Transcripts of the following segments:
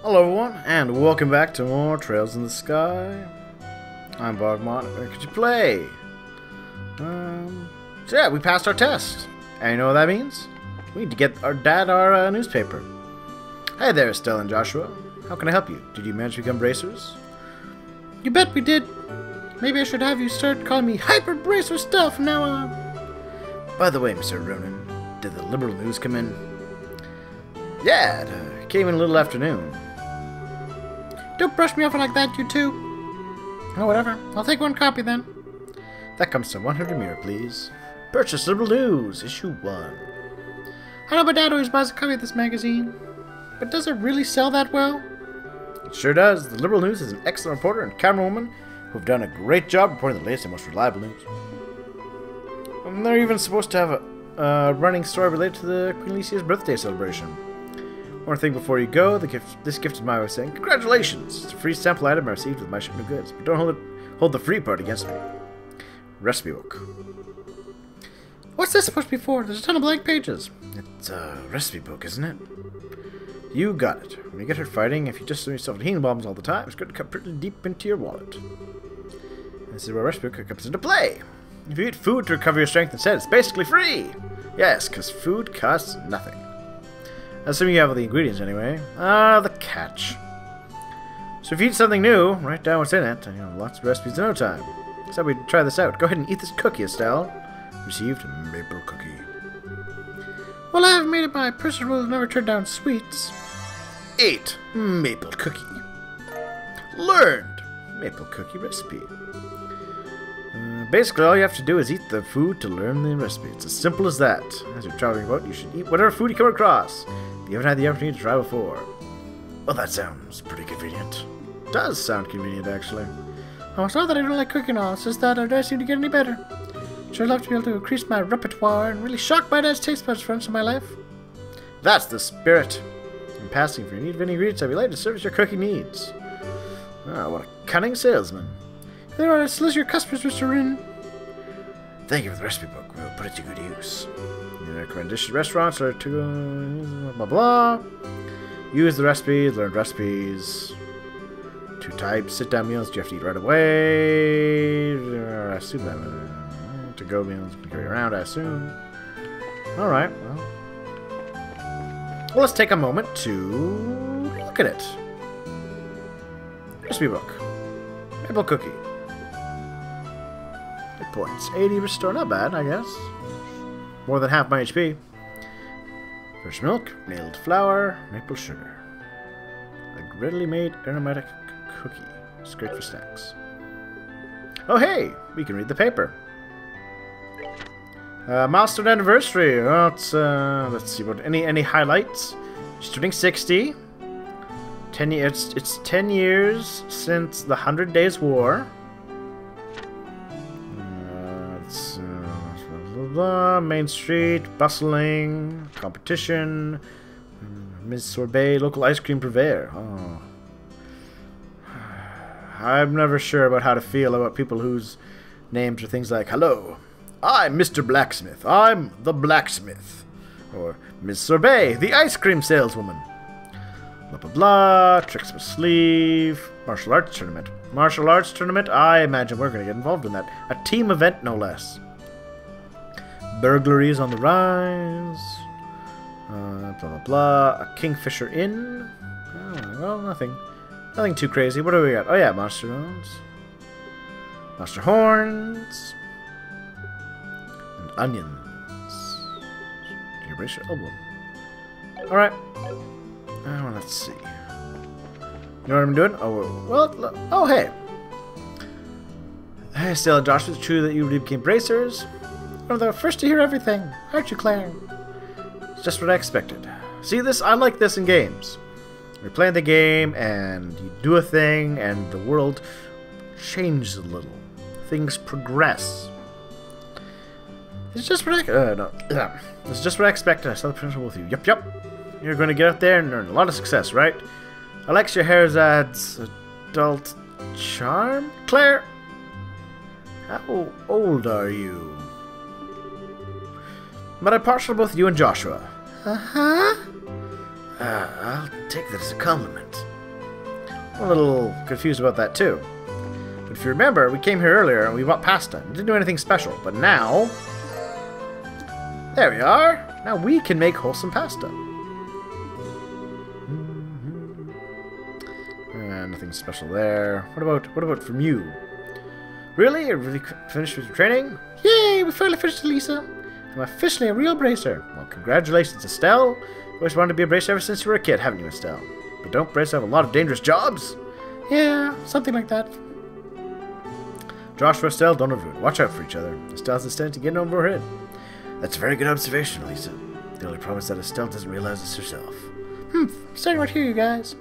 Hello everyone, and welcome back to more Trails in the Sky. I'm Bogmont. Where could you play? So yeah, we passed our test. And you know what that means? We need to get our dad our newspaper. Hey there, Estelle and Joshua. How can I help you? Did you manage to become bracers? You bet we did. Maybe I should have you start calling me Hyper Bracer Stell from now on. By the way, Mr. Ronan, did the Liberal News come in? Yeah, it came in a little afternoon. Don't brush me off like that, you two. Oh, whatever. I'll take one copy then. That comes to 100 mirror, please. Purchase Liberal News, issue 1. I know my dad always buys a copy of this magazine, but does it really sell that well? It sure does. The Liberal News is an excellent reporter and camerawoman who have done a great job reporting the latest and most reliable news. And they're even supposed to have a running story related to the Queen Alicia's birthday celebration. One thing before you go, this gift is my way of saying congratulations. It's a free sample item I received with my shipment of goods, but don't hold the free part against me. Recipe book. What's this supposed to be for? There's a ton of blank pages. It's a recipe book, isn't it? You got it. When you get hurt fighting, if you just throw yourself in healing bombs all the time, it's going to cut pretty deep into your wallet. And this is where recipe book comes into play. If you eat food to recover your strength instead, it's basically free. Yes, because food costs nothing. Assuming you have all the ingredients anyway. The catch. So if you eat something new, write down what's in it, and you'll have lots of recipes in no time. So we try this out. Go ahead and eat this cookie, Estelle. Received maple cookie. Well, I haven't made it my personal rule to never turn down sweets. 8. Maple cookie. Learned. Maple cookie recipe. Basically, all you have to do is eat the food to learn the recipe. It's as simple as that. As you're traveling about, you should eat whatever food you come across. If you haven't had the opportunity to try before. Well, that sounds pretty convenient. It does sound convenient, actually. Oh, it's not that I don't like cooking all. It's just that I don't seem to get any better. Sure love to be able to increase my repertoire and really shock my dad's taste buds for once in my life. That's the spirit. I'm passing for your need of any ingredients I'd be glad to service your cooking needs. Ah, what a cunning salesman. There are solicit your customers, Mr. Rin. Thank you for the recipe book. We'll put it to good use. You recommend dishes, restaurants, or to blah blah. Use the recipes, learn recipes. 2 types, sit-down meals you have to eat right away. I assume that to-go meals you can carry around, I assume. Alright, well, let's take a moment to look at it. Recipe book. Maple cookie. Hit points. 80 restore, not bad, I guess. More than half my HP. Fresh milk, milled flour, maple sugar. A readily made aromatic cookie. It's great for snacks. Oh hey, we can read the paper. Milestone anniversary. Well, let's see what any highlights. She's turning 60. 10 years. It's 10 years since the 100 Days War. Main Street, bustling, competition, Ms. Sorbet, local ice cream purveyor. Oh. I'm never sure about how to feel about people whose names are things like, hello, I'm Mr. Blacksmith, I'm the blacksmith. Or Ms. Sorbet, the ice cream saleswoman. Blah blah blah, tricks up a sleeve, martial arts tournament. Martial arts tournament, I imagine we're going to get involved in that. A team event, no less. Burglaries on the rise. Blah blah blah. A Kingfisher Inn. Oh, well, nothing too crazy. What do we got? Oh yeah, monster horns. Monster horns. And onions. Can you brace your elbow? Alright. Let's see. You know what I'm doing? Oh, well, oh hey. Hey, Stella and Josh, it's true that you became bracers. You're the first to hear everything, aren't you, Claire? It's just what I expected. See this? I like this in games. You're playing the game, and you do a thing, and the world changes a little. Things progress. It's just what I... It's just what I expected. I saw the potential with you. Yup. You're going to get out there and earn a lot of success, right? Alexia Herzad's adult charm? Claire? How old are you? But I'm partial to both you and Joshua. Uh-huh. I'll take that as a compliment. I'm a little confused about that too. But if you remember, we came here earlier and we bought pasta. We didn't do anything special, but now... There we are! Now we can make wholesome pasta. Nothing special there. What about from you? Really? You really finished with your training? Yay! We finally finished, Lisa. I'm officially a real bracer. Well, congratulations, Estelle. You always wanted to be a bracer ever since you were a kid, haven't you, Estelle? But don't bracers have a lot of dangerous jobs? Yeah, something like that. Joshua, Estelle, don't overdo. Watch out for each other. Estelle's instead to get over her head. That's a very good observation, Lisa. The only problem is that Estelle doesn't realize this herself. Staying right here, you guys.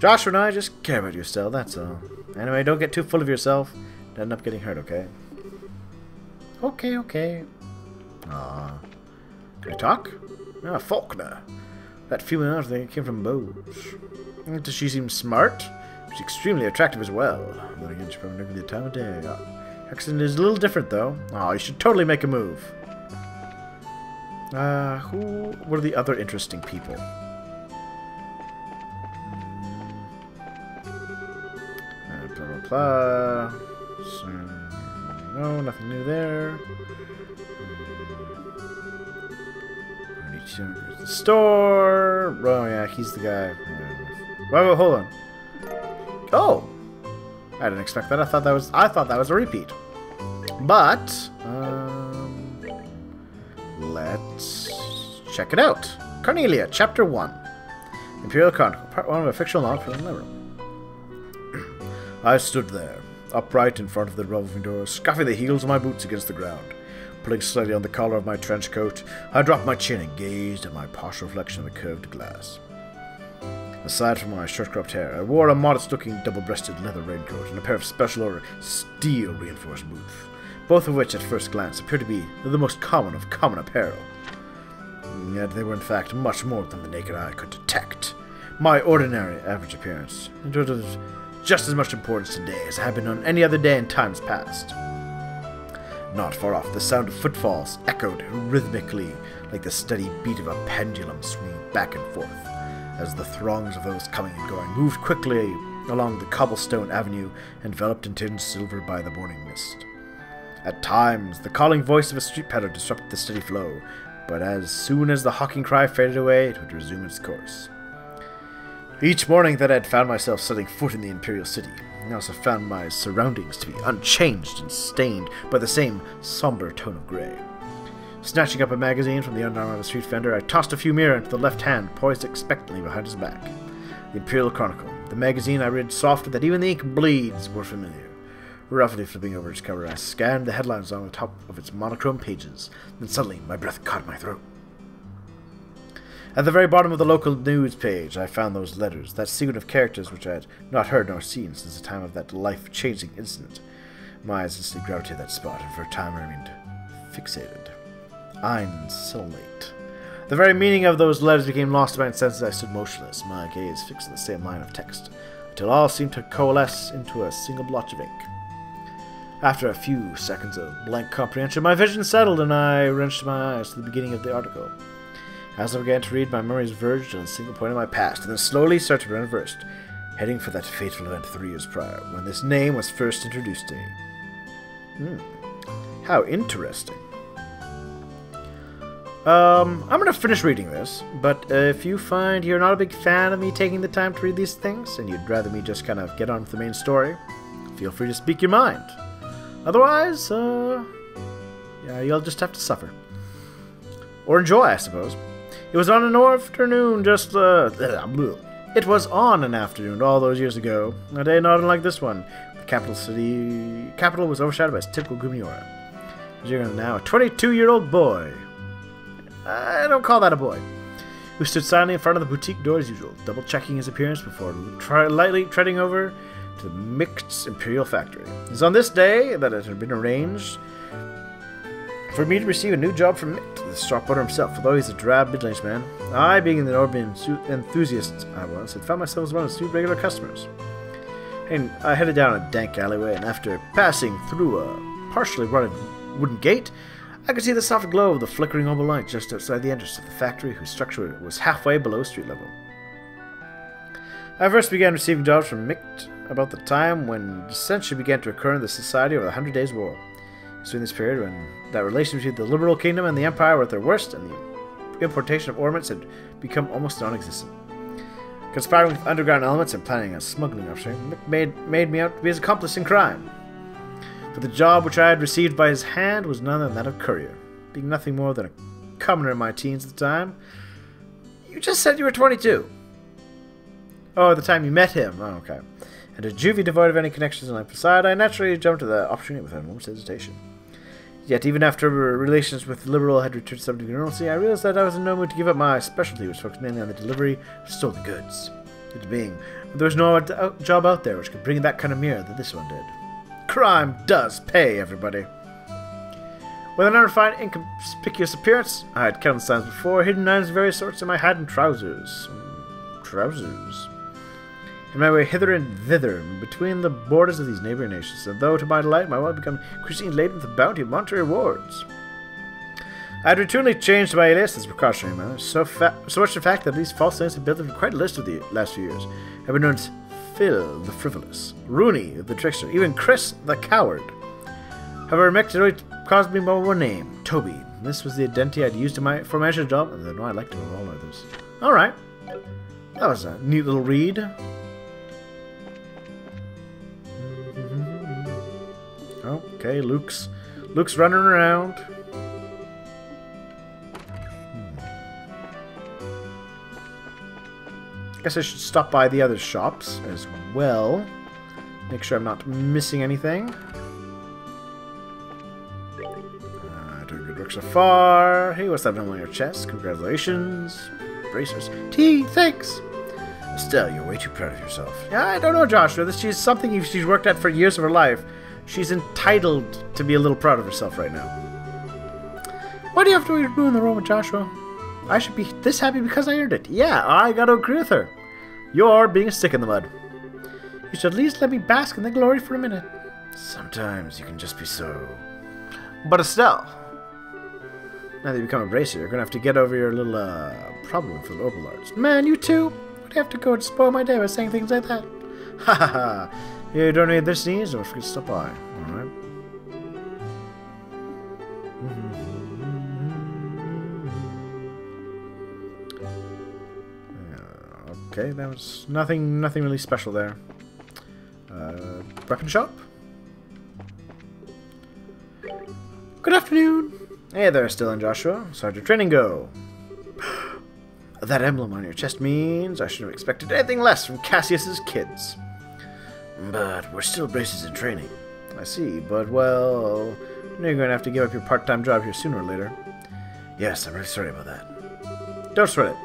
Joshua and I just care about you, Estelle, that's all. Anyway, don't get too full of yourself. Don't end up getting hurt, okay? Okay. Can I talk? Ah, Faulkner. That female out there came from Bose. Does she seem smart? She's extremely attractive as well. Then again, she probably never the time of day. Accent is a little different, though. Oh, you should totally make a move. Who were the other interesting people? Blah. So, no, nothing new there. The store. Oh yeah, he's the guy. Whoa, hold on. Oh, I didn't expect that. I thought that was a repeat. But let's check it out. Cornelia, Chapter 1. Imperial Chronicle, Part 1 of a fictional novel from the room. I stood there, upright in front of the revolving door, scuffing the heels of my boots against the ground. Pulling slightly on the collar of my trench coat, I dropped my chin and gazed at my posh reflection in the curved glass. Aside from my short-cropped hair, I wore a modest-looking double-breasted leather raincoat and a pair of special-order steel-reinforced boots, both of which at first glance appeared to be the most common of common apparel. Yet they were in fact much more than the naked eye could detect. My ordinary, average appearance, and was of just as much importance today as it had been on any other day in times past. Not far off, the sound of footfalls echoed rhythmically like the steady beat of a pendulum swinging back and forth, as the throngs of those coming and going moved quickly along the cobblestone avenue, enveloped in tinged silver by the morning mist. At times, the calling voice of a street peddler disrupted the steady flow, but as soon as the hawking cry faded away, it would resume its course. Each morning that I had found myself setting foot in the Imperial City, I also found my surroundings to be unchanged and stained by the same somber tone of grey. Snatching up a magazine from the underarm of a street vendor, I tossed a Fumira into the left hand, poised expectantly behind his back. The Imperial Chronicle, the magazine I read softly that even the ink bleeds, were familiar. Roughly flipping over its cover, I scanned the headlines on the top of its monochrome pages, then suddenly my breath caught in my throat. At the very bottom of the local news page, I found those letters, that sequence of characters which I had not heard nor seen since the time of that life-changing incident. My eyes instantly gravitated to that spot, and for a time I remained fixated. Ein Soulmate. The very meaning of those letters became lost to my senses. I stood motionless, my gaze fixed on the same line of text, until all seemed to coalesce into a single blotch of ink. After a few seconds of blank comprehension, my vision settled, and I wrenched my eyes to the beginning of the article. As I began to read, my memories verged on a single point in my past, and then slowly started to reverse, heading for that fateful event 3 years prior, when this name was first introduced to me. How interesting. I'm going to finish reading this, but if you find you're not a big fan of me taking the time to read these things, and you'd rather me just kind of get on with the main story, feel free to speak your mind. Otherwise, yeah, you'll just have to suffer. Or enjoy, I suppose. It was on an afternoon It was on an afternoon all those years ago, a day not unlike this one. The capital was overshadowed by its typical gloomy aura. You're now a 22-year-old boy. I don't call that a boy. Who stood silently in front of the boutique door as usual, double-checking his appearance before lightly treading over to the mixed Imperial factory. It was on this day that it had been arranged for me to receive a new job from Mick, the shop owner himself. Although he's a drab middle-aged man, I, being the Norman enthusiast I was, had found myself as one of his few regular customers. And I headed down a dank alleyway, and after passing through a partially rotted wooden gate, I could see the soft glow of the flickering oval light just outside the entrance of the factory, whose structure was halfway below street level. I first began receiving jobs from Micht about the time when dissension began to occur in the society over the 100 Days' War. It was during this period when that relation between the liberal kingdom and the empire were at their worst, and the importation of ornaments had become almost non-existent. Conspiring with underground elements and planning a smuggling operation, Micht made me out to be his accomplice in crime. For the job which I had received by his hand was none other than that of courier. Being nothing more than a commoner in my teens at the time. You just said you were 22. Oh, at the time you met him. Oh, okay. And a juvie devoid of any connections on life aside, I naturally jumped to the opportunity without a moment's hesitation. Yet, even after relations with the Liberal had returned to some degree of normalcy, I realized that I was in no mood to give up my specialty, which focused mainly on the delivery of stolen goods. It being, there was no job out there which could bring that kind of mirror that this one did. Crime does pay, everybody. With an unrefined, inconspicuous appearance, I had countless times before hidden items of various sorts in my hat and trousers. In my way hither and thither, between the borders of these neighboring nations, and though to my delight my wallet had become increasingly laden with the bounty of monetary rewards. I had routinely changed my alias as a precautionary matter, so much in fact that these false names have built up quite a list of the last few years. I've been known as Phil the Frivolous, Rooney the Trickster, even Chris the Coward. However, Mick had always caused me but one name, Toby. This was the identity I'd used for my initial job, and then I liked it with all others. Alright. That was a neat little read. Okay, Luke's running around. I guess I should stop by the other shops as well. Make sure I'm not missing anything. Doing good work so far. Hey, what's that on your chest? Congratulations. Bracers. T, thanks. Estelle, you're way too proud of yourself. Yeah, I don't know, Joshua. This is something she's worked at for years of her life. She's entitled to be a little proud of herself right now. Why do you have to ruin the moment, Joshua? I should be this happy because I earned it. Yeah, I gotta agree with her. You're being a stick in the mud. You should at least let me bask in the glory for a minute. Sometimes you can just be so... But Estelle, now that you become a bracer, you're gonna have to get over your little problem with the orbital arts. Man, you too? Would have to go and spoil my day by saying things like that. Ha ha ha. You don't need this sneeze, don't forget to stop by. Alright. Okay, that was nothing really special there. Weapon shop? Good afternoon. Hey there, Still and Joshua. How'd your training go? That emblem on your chest means I should have expected anything less from Cassius's kids. But we're still braces in training. I see, but well, you're going to have to give up your part-time job here sooner or later. Yes, I'm really sorry about that. Don't sweat it.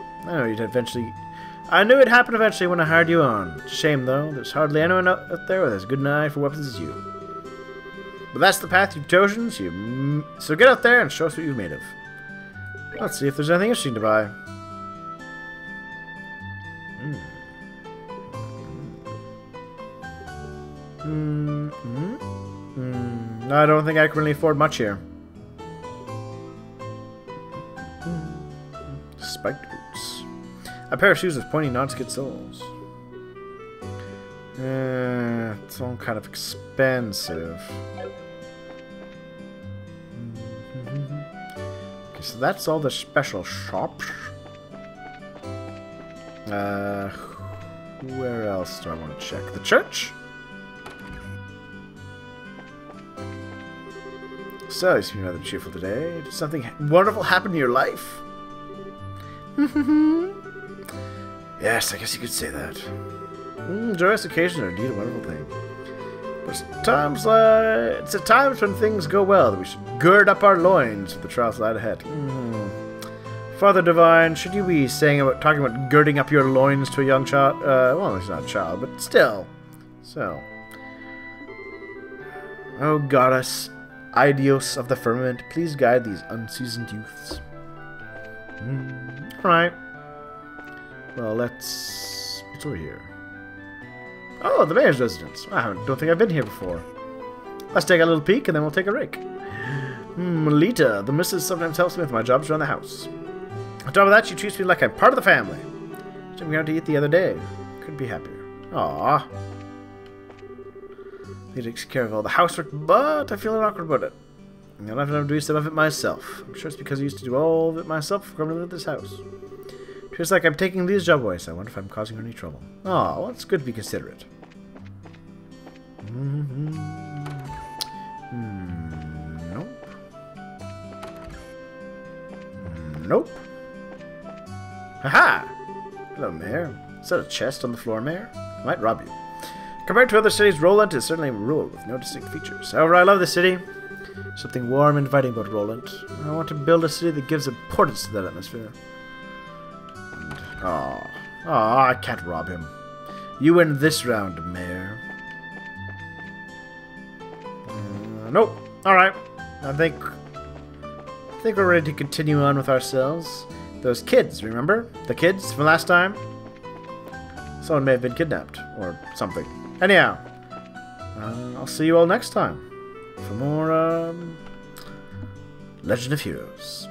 I knew it'd happen eventually when I hired you on. It's a shame, though. There's hardly anyone out there with as good an eye for weapons as you. But that's the path you've chosen, so get out there and show us what you're made of. Let's see if there's anything interesting to buy. No, I don't think I can really afford much here. Spiked boots. A pair of shoes with pointy non-skid soles. It's all kind of expensive. Okay, so that's all the special shops. Where else do I want to check? The church? So, you seem rather cheerful today. Did something wonderful happen in your life? Yes, I guess you could say that. Joyous occasions are indeed a wonderful thing. But it's at times when things go well that we should gird up our loins for the trials that lie ahead. Father Divine, should you be talking about girding up your loins to a young child? Well, he's not a child, but still. So. Oh, goddess. Ideos of the firmament, please guide these unseasoned youths. Alright. Well, what's over here? Oh, the mayor's residence. I don't think I've been here before. Let's take a little peek and then we'll take a rake. Lita, the missus sometimes helps me with my jobs around the house. On top of that, she treats me like I'm part of the family. She took me out to eat the other day. Could be happier. Aww. He takes care of all the housework, but I feel awkward about it. I'll have to do some of it myself. I'm sure it's because I used to do all of it myself before coming into this house. Feels like I'm taking Leah's job away, so I wonder if I'm causing her any trouble. Aw, well, it's good to be considerate. Nope. Nope. Haha! Hello, Mayor. Is that a chest on the floor, Mayor? I might rob you. Compared to other cities, Roland is certainly rural with no distinct features. However, I love the city. Something warm and inviting about Roland. I want to build a city that gives importance to that atmosphere. And, I can't rob him. You win this round, Mayor. Nope. Alright. I think we're ready to continue on with ourselves. Those kids, remember? The kids from last time? Someone may have been kidnapped. Or something. Anyhow. I'll see you all next time. For more, Legend of Heroes.